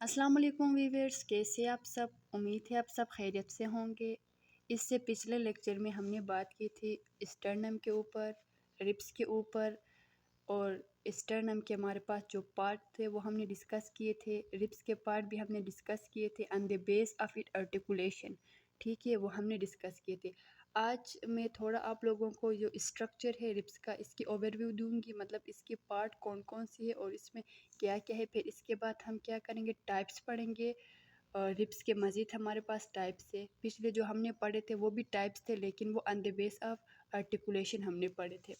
अस्सलाम वालेकुम वीवर्स, कैसे आप सब। उम्मीद है आप सब खैरियत से होंगे। इससे पिछले लेक्चर में हमने बात की थी स्टर्नम के ऊपर, रिब्स के ऊपर, और स्टर्नम के हमारे पास जो पार्ट थे वो हमने डिस्कस किए थे। रिब्स के पार्ट भी हमने डिस्कस किए थे on the base of it articulation. ठीक है, वो हमने डिस्कस किए थे। आज मैं थोड़ा आप लोगों को जो स्ट्रक्चर है रिब्स का, इसकी ओवरव्यू दूंगी, मतलब इसके पार्ट कौन कौन सी है और इसमें क्या क्या है। फिर इसके बाद हम क्या करेंगे, टाइप्स पढ़ेंगे। रिब्स के मज़ीद हमारे पास टाइप्स है। पिछले जो हमने पढ़े थे वो भी टाइप्स थे, लेकिन वो on the base of articulation हमने पढ़े थे।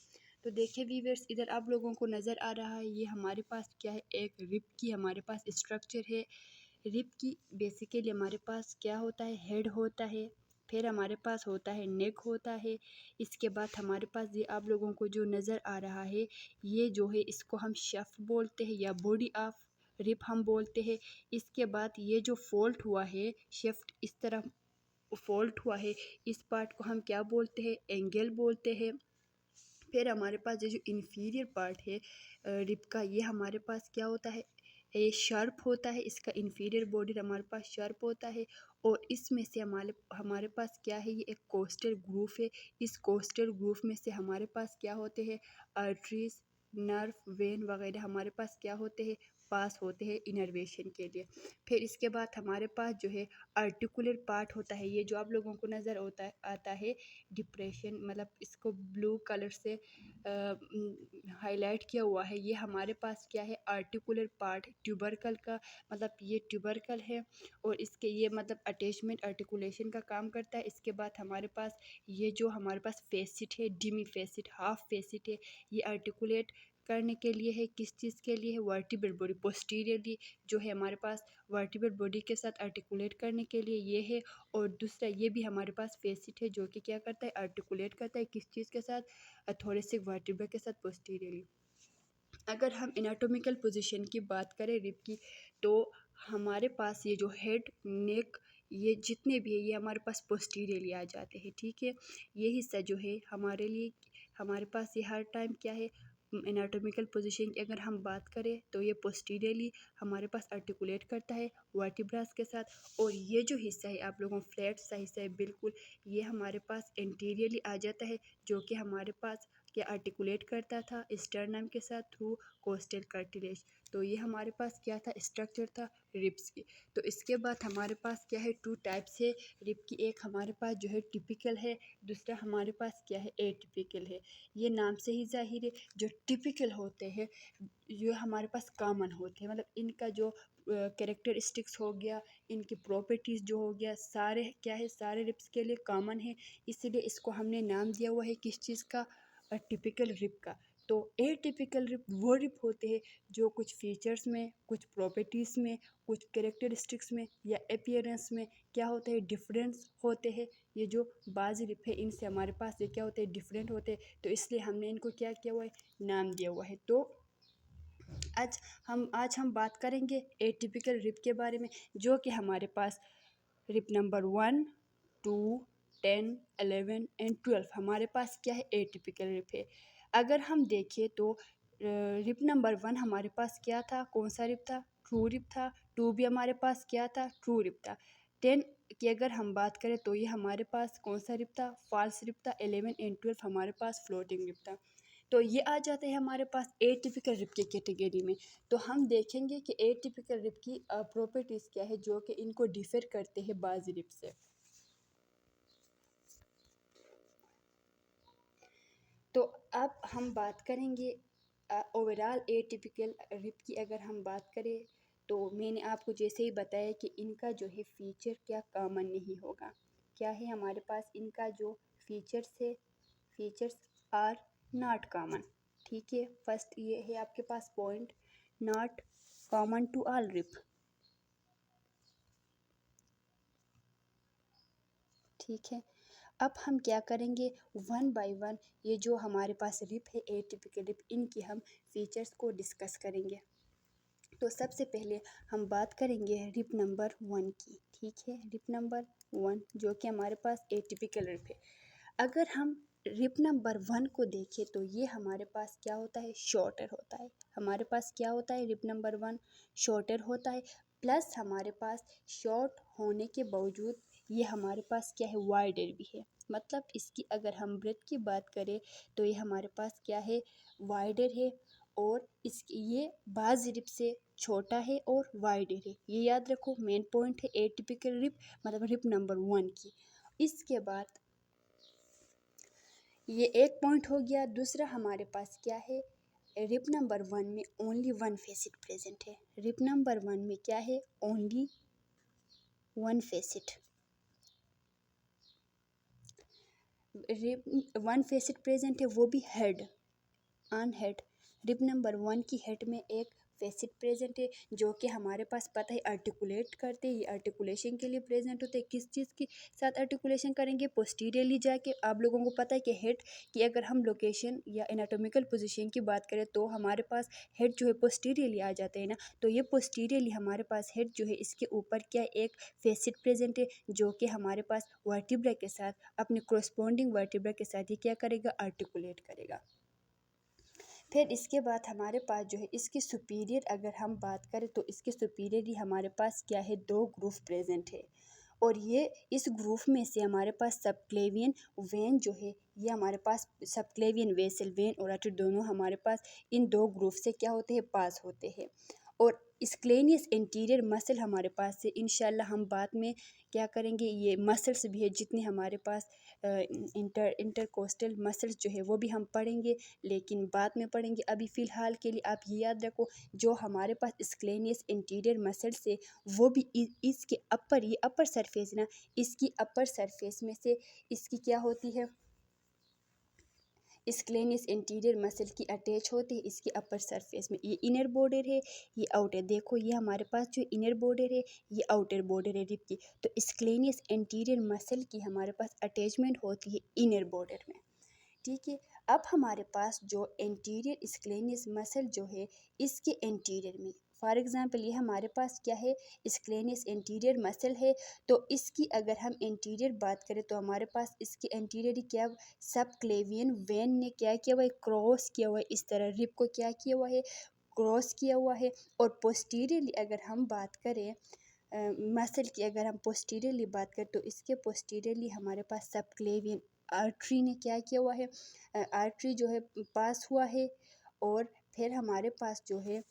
तो देखिए वीवर्स, इधर आप लोगों को नज़र आ रहा है, ये हमारे पास क्या है, एक रिब की हमारे पास स्ट्रक्चर है। रिब की बेसिकली हमारे पास क्या होता है, हेड होता है, फिर हमारे पास होता है नेक होता है। इसके बाद हमारे पास ये आप लोगों को जो नज़र आ रहा है, ये जो है इसको हम शेफ्ट बोलते हैं या बॉडी ऑफ रिब हम बोलते हैं। इसके बाद ये जो फोल्ट हुआ है, शेफ्ट इस तरह फोल्ट हुआ है, इस पार्ट को हम क्या बोलते हैं, एंगल बोलते हैं। फिर हमारे पास ये जो इन्फीरियर पार्ट है रिब का, ये हमारे पास क्या होता है, ये शार्प होता है। इसका इन्फीरियर बॉर्डर हमारे पास शार्प होता है। और इसमें से हमारे हमारे पास क्या है, ये एक कोस्टल ग्रूफ है। इस कोस्टल ग्रूफ में से हमारे पास क्या होते हैं, आर्टरीज, नर्व, वेन वगैरह हमारे पास क्या होते हैं, पास होते हैं इनर्वेशन के लिए। फिर इसके बाद हमारे पास जो है आर्टिकुलर पार्ट होता है, ये जो आप लोगों को नज़र होता है आता है डिप्रेशन, मतलब इसको ब्लू कलर से हाईलाइट किया हुआ है। ये हमारे पास क्या है, आर्टिकुलर पार्ट ट्यूबरकल का, मतलब ये ट्यूबरकल है और इसके ये मतलब अटैचमेंट आर्टिकुलेशन का काम करता है। इसके बाद हमारे पास ये जो हमारे पास फेसिट है, डिमी फेसिट, हाफ फेसिट है, ये आर्टिकुलेट करने के लिए है। किस चीज़ के लिए है, वर्टिब्रल बॉडी पोस्टीरियरली जो है हमारे पास वर्टिब्रल बॉडी के साथ आर्टिकुलेट करने के लिए ये है। और दूसरा ये भी हमारे पास फेसिट है जो कि क्या करता है, आर्टिकुलेट करता है किस चीज़ के साथ, थोरेसिक वर्टिब्रा के साथ पोस्टीरियरली। अगर हम एनाटॉमिकल पोजीशन की बात करें रिब की, तो हमारे पास ये जो हेड, नेक, ये जितने भी है ये हमारे पास पोस्टीरियरली आ जाते हैं। ठीक है, ये हिस्सा जो है हमारे लिए, हमारे पास ये हर टाइम क्या है, एनाटॉमिकल पोजीशन की अगर हम बात करें तो ये पोस्टीरियरली हमारे पास आर्टिकुलेट करता है वर्टिब्रास के साथ। और ये जो हिस्सा है आप लोगों फ्लैट सा हिस्सा है बिल्कुल, ये हमारे पास एंटीरियरली आ जाता है, जो कि हमारे पास क्या आर्टिकुलेट करता था स्टर्नम के साथ थ्रू कोस्टल कार्टिलेज। तो ये हमारे पास क्या था, स्ट्रक्चर था रिब्स की। तो इसके बाद हमारे पास क्या है, टू टाइप्स है रिब की। एक हमारे पास जो है टिपिकल है, दूसरा हमारे पास क्या है, एटिपिकल है। ये नाम से ही जाहिर है, जो टिपिकल होते हैं ये हमारे पास कॉमन होते हैं, मतलब इनका जो कैरेक्टरिस्टिक्स हो गया, इनकी प्रॉपर्टीज़ जो हो गया, सारे क्या है, सारे रिब्स के लिए कॉमन है। इसीलिए इसको हमने नाम दिया हुआ है किस चीज़ का, टिपिकल रिब का। तो ए टिपिकल रिब वो रिब होते हैं जो कुछ फीचर्स में, कुछ प्रॉपर्टीज़ में, कुछ कैरेक्टरिस्टिक्स में या अपीयरेंस में क्या होते हैं, डिफरेंस होते हैं। ये जो बाज़ रिब है इनसे हमारे पास ये क्या होते हैं, डिफरेंट होते हैं। तो इसलिए हमने इनको क्या किया हुआ है, नाम दिया हुआ है। तो आज हम बात करेंगे एटिपिकल रिब के बारे में, जो कि हमारे पास रिब नंबर 1, 2, 10, 11 एंड 12 हमारे पास क्या है, एटिपिकल रिब है। अगर हम देखें तो रिब नंबर 1 हमारे पास क्या था, कौन सा रिब था, ट्रू रिब था। 2 भी हमारे पास क्या था, ट्रू रिब था। 10 की अगर हम बात करें तो ये हमारे पास कौन सा रिब था, फॉल्स रिब था। 11 एंड 12 हमारे पास फ्लोटिंग रिब था। तो ये आ जाते हैं हमारे पास एटिपिकल रिब की कैटेगरी में। तो हम देखेंगे कि एटिपिकल रिब की प्रॉपर्टीज़ क्या है जो कि इनको डिफर करते हैं बाज़ रिब से। तो अब हम बात करेंगे ओवरऑल एटिपिकल रिब की। अगर हम बात करें तो मैंने आपको जैसे ही बताया कि इनका जो है फीचर क्या कॉमन नहीं होगा। क्या है हमारे पास, इनका जो फीचर्स है, फीचर्स आर नॉट कॉमन। ठीक है, फर्स्ट ये है आपके पास point, not common to all rib. ठीक है, अब हम क्या करेंगे, वन बाय वन ये जो हमारे पास रिब है एटिपिकल रिब, इनकी हम फीचर्स को डिस्कस करेंगे। तो सबसे पहले हम बात करेंगे रिब नंबर 1 की। ठीक है, रिब नंबर 1 जो कि हमारे पास एटिपिकल रिब है। अगर हम रिब नंबर 1 को देखें तो ये हमारे पास क्या होता है, शॉर्टर होता है। हमारे पास क्या होता है, रिब नंबर 1 शॉर्टर होता है। प्लस हमारे पास शॉर्ट होने के बावजूद ये हमारे पास क्या है, वाइडर भी है। मतलब इसकी अगर हम ब्रेथ की बात करें तो ये हमारे पास क्या है, वाइडर है। और इसकी ये बाज़ रिप से छोटा है और वाइडर है। ये याद रखो, मेन पॉइंट है एटिपिकल रिप, मतलब रिप नंबर 1 की। इसके बाद ये एक पॉइंट हो गया। दूसरा हमारे पास क्या है, रिप नंबर 1 में ओनली वन फेसिट प्रेजेंट है। रिप नंबर 1 में क्या है, only one facet. Rib one facet present है, वो भी head, on head. Rib number 1 की हेड में एक फेसिट प्रेजेंट है, जो कि हमारे पास पता है आर्टिकुलेट करते हैं। ये आर्टिकुलेशन के लिए प्रेजेंट होते हैं। किस चीज़ के साथ आर्टिकुलेशन करेंगे, पोस्टीरियरली जाके। आप लोगों को पता है कि हेड की अगर हम लोकेशन या एनाटोमिकल पोजीशन की बात करें तो हमारे पास हेड जो है पोस्टीरियरली आ जाते हैं ना। तो ये पोस्टीरियरली हमारे पास हेड जो है, इसके ऊपर क्या एक फेसिट प्रेजेंट है, जो कि हमारे पास वर्टिब्रा के साथ, अपने कोरस्पॉन्डिंग वर्टिब्रा के साथ ये क्या करेगा, आर्टिकुलेट करेगा। फिर इसके बाद हमारे पास जो है इसकी सुपीरियर अगर हम बात करें तो इसके सुपीरियर ही हमारे पास क्या है, दो ग्रूव प्रेजेंट है। और ये इस ग्रूव में से हमारे पास सबक्लेवियन वेन जो है, ये हमारे पास सबक्लेवियन वेसल वेन और आर्टरी दोनों हमारे पास इन दो ग्रूव से क्या होते हैं, पास होते हैं। और स्क्लेनियस इंटीरियर मसल हमारे पास से इंशाल्लाह हम बाद में क्या करेंगे, ये मसल्स भी है जितने हमारे पास इंटरकोस्टल मसल्स जो है वो भी हम पढ़ेंगे, लेकिन बाद में पढ़ेंगे। अभी फ़िलहाल के लिए आप ये याद रखो, जो हमारे पास स्क्लेनियस इंटीरियर मसल्स है वो भी इसके अपर, ये अपर सरफेस ना, इसकी अपर सरफेस में से इसकी क्या होती है, स्क्लेनियस इंटीरियर मसल की अटैच होती है इसकी अपर सरफेस में। ये इनर बॉर्डर है, ये आउटर। देखो ये हमारे पास जो इनर बॉर्डर है, ये आउटर बॉर्डर है रिप की। तो स्क्लेनियस इंटीरियर मसल की हमारे पास अटैचमेंट होती है इनर बॉर्डर में। ठीक है। अब हमारे पास जो एंटीरियर स्क्लेनियस मसल जो है, इसके एंटीरियर में फॉर एग्जांपल ये हमारे पास क्या है, स्क्लेनियस एंटीरियर मसल है। तो इसकी अगर हम एंटीरियर बात करें तो हमारे पास इसके एंटीरियर क्या, सब क्लेवियन वेन ने क्या किया हुआ है, क्रॉस किया हुआ है। इस तरह रिप को क्या किया हुआ है, क्रॉस किया हुआ है। और पोस्टीरियरली अगर हम बात करें मसल की, अगर हम पोस्टीरियरली बात करें तो इसके पोस्टीरियरली हमारे पास सब क्लेवियन आर्टरी ने क्या किया हुआ है, आर्टरी जो है पास हुआ है। और फिर हमारे पास जो है,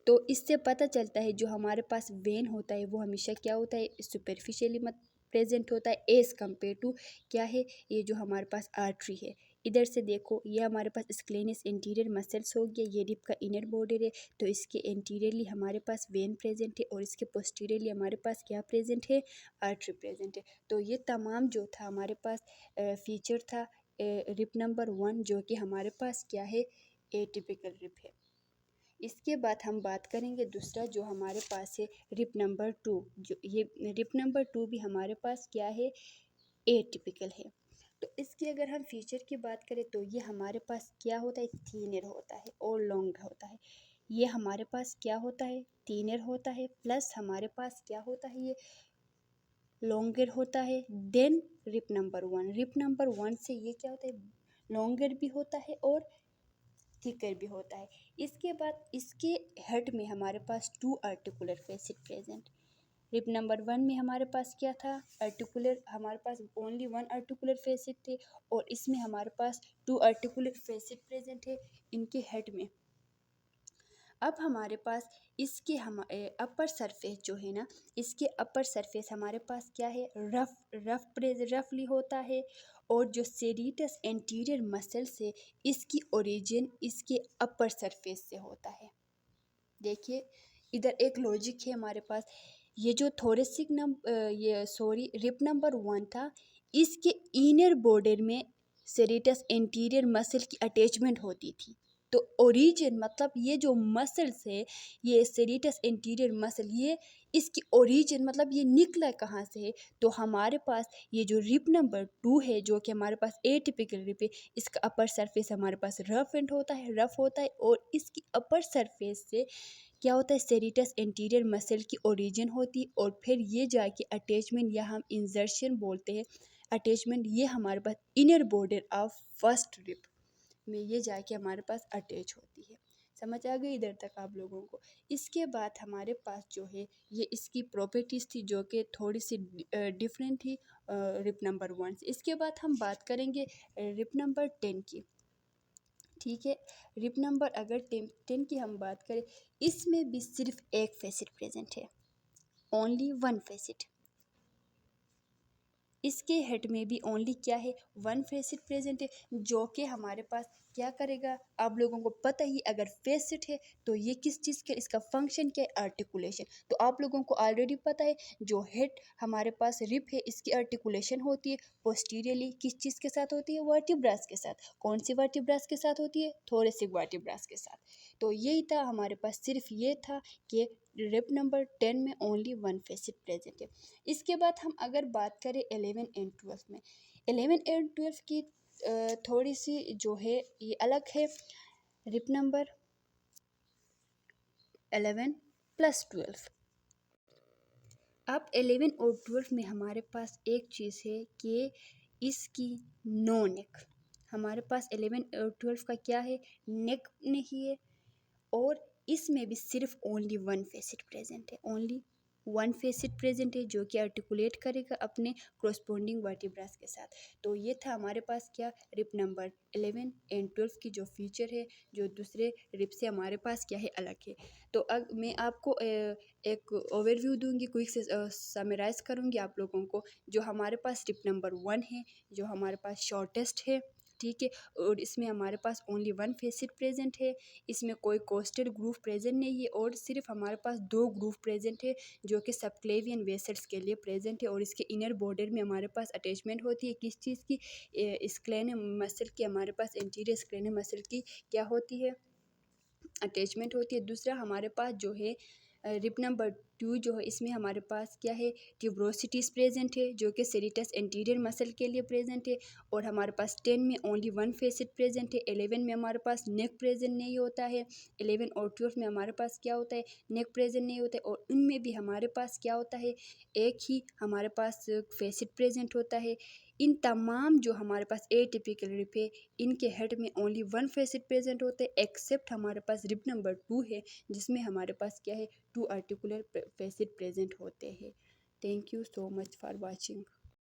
तो इससे पता चलता है जो हमारे पास वेन होता है वो हमेशा क्या होता है, सुपरफिशियली मत प्रेजेंट होता है एज़ कम्पेयर टू क्या है, ये जो हमारे पास आर्टरी है। इधर से देखो ये हमारे पास स्क्लेनियस इंटीरियर मसल्स हो गया, ये रिप का इनर बॉर्डर है। तो इसके इंटीरियरली हमारे पास वेन प्रेजेंट है और इसके पोस्टीरियरली हमारे पास क्या प्रेजेंट है, आर्टरी प्रेजेंट है। तो ये तमाम जो था हमारे पास फीचर था रिप नंबर 1, जो कि हमारे पास क्या है, एटिपिकल रिप है। इसके बाद हम बात करेंगे दूसरा जो हमारे पास है रिप नंबर 2। जो ये रिप नंबर 2 भी हमारे पास क्या है, एटिपिकल है। तो इसकी अगर हम फीचर की बात करें तो ये हमारे पास क्या होता है, थीनर होता है और लॉन्ग होता है। ये हमारे पास क्या होता है, थीनर होता है, प्लस हमारे पास क्या होता है, ये लॉन्गर होता है then rib number 1। Rib number 1 से ये क्या होता है, लॉन्गर भी होता है और थिकर भी होता है। इसके बाद इसके हेड में हमारे पास two articular facet present. Rib number 1 में हमारे पास क्या था, आर्टिकुलर, हमारे पास ओनली वन आर्टिकुलर फेसिट थे। और इसमें हमारे पास टू आर्टिकुलर फेसिट प्रेजेंट है इनके हेड में। अब हमारे पास इसके हम अपर सरफेस जो है ना, इसके अपर सरफेस हमारे पास क्या है, रफली होता है। और जो सेरिटस एंटीरियर मसल से इसकी ओरिजिन इसके अपर सरफेस से होता है। देखिए इधर एक लॉजिक है हमारे पास, ये जो थोरेसिक ये सॉरी रिप नंबर 1 था, इसके इनर बॉर्डर में सेरिटस एंटीरियर मसल की अटैचमेंट होती थी। तो ओरिजिन मतलब ये जो मसल्स है, ये सेरिटस एंटीरियर मसल, ये इसकी ओरिजिन मतलब ये निकला कहाँ से है, तो हमारे पास ये जो रिप नंबर 2 है, जो कि हमारे पास एटिपिकल रिप है, इसका अपर सरफेस हमारे पास रफ होता है। और इसकी अपर सरफेस से क्या होता है, सेरिटस एंटीरियर मसल की ओरिजिन होती है। और फिर ये जाके अटैचमेंट या हम इंजर्शन बोलते हैं, अटैचमेंट ये हमारे पास inner border of first rib में ये जाके हमारे पास अटैच होती है। समझ आ गई इधर तक आप लोगों को। इसके बाद हमारे पास जो है ये इसकी प्रॉपर्टीज़ थी जो कि थोड़ी सी डिफरेंट थी रिप नंबर 1 से। इसके बाद हम बात करेंगे रिप नंबर 10 की। ठीक है, रिप नंबर अगर 10 की हम बात करें, इसमें भी सिर्फ एक फेसिट प्रेजेंट है, ओनली वन फेसिट। इसके हेड में भी ओनली क्या है, वन फेसिट प्रेजेंट है, जो कि हमारे पास क्या करेगा, आप लोगों को पता ही अगर फेसिट है तो ये किस चीज़ के, इसका फंक्शन क्या है, आर्टिकुलेशन। तो आप लोगों को ऑलरेडी पता है जो हेड हमारे पास रिप है इसकी आर्टिकुलेशन होती है पोस्टीरियरली किस चीज़ के साथ होती है, वर्टिब्रास के साथ। कौन सी वर्टिब्रास के साथ होती है, थोरेसिक वर्टिब्रास के साथ। तो यही था हमारे पास, सिर्फ ये था कि रिप नंबर 10 में ओनली वन फेसिट प्रेजेंट है। इसके बाद हम अगर बात करें 11 एंड 12 में, 11 एंड 12 की थोड़ी सी जो है ये अलग है, रिप नंबर 11 प्लस 12। अब 11 और 12 में हमारे पास एक चीज़ है कि इसकी नो नेक। हमारे पास 11 और 12 का क्या है, नेक नहीं है, और इसमें भी सिर्फ ओनली वन फेसिट प्रेजेंट है, ओनली वन फेसिट प्रेजेंट है जो कि आर्टिकुलेट करेगा अपने कोरस्पोंडिंग वर्टिब्रास के साथ। तो ये था हमारे पास क्या, रिप नंबर 11 एंड 12 की जो फीचर है जो दूसरे रिप से हमारे पास क्या है, अलग है। तो अब मैं आपको एक ओवरव्यू दूंगी, क्विक से समराइज़ करूंगी आप लोगों को। जो हमारे पास रिप नंबर 1 है, जो हमारे पास शॉर्टेस्ट है, ठीक है, और इसमें हमारे पास ओनली वन फेसिट प्रेजेंट है, इसमें कोई कोस्टल ग्रूव प्रेजेंट नहीं है, और सिर्फ हमारे पास दो ग्रूव प्रेजेंट है जो कि सबक्लेवियन वेसल्स के लिए प्रेजेंट है। और इसके इनर बॉर्डर में हमारे पास अटैचमेंट होती है किस चीज़ की, स्क्लेनियम मसल की, हमारे पास एंटीरियर स्क्लेनियम मसल की क्या होती है, अटैचमेंट होती है। दूसरा हमारे पास जो है रिप नंबर 2 जो है, इसमें हमारे पास क्या है, ट्यूब्रोसिटीज़ प्रेजेंट है जो कि सेरिटस एंटीरियर मसल के लिए प्रेजेंट है। और हमारे पास 10 में ओनली वन फेसिट प्रेजेंट है, 11 में हमारे पास नेक प्रेजेंट नहीं होता है, 11 और 12 में हमारे पास क्या होता है, नेक प्रेजेंट नहीं होता है। और उनमें भी हमारे पास क्या होता है, एक ही हमारे पास फेसिट प्रेजेंट होता है। इन तमाम जो हमारे पास एटिपिकल रिप है, इनके हेड में ओनली वन फेसिट प्रेजेंट होते हैं, एक्सेप्ट हमारे पास रिप नंबर 2 है जिसमें हमारे पास क्या है, टू आर्टिकुलर फेसिट प्रेजेंट होते हैं। Thank you so much for watching.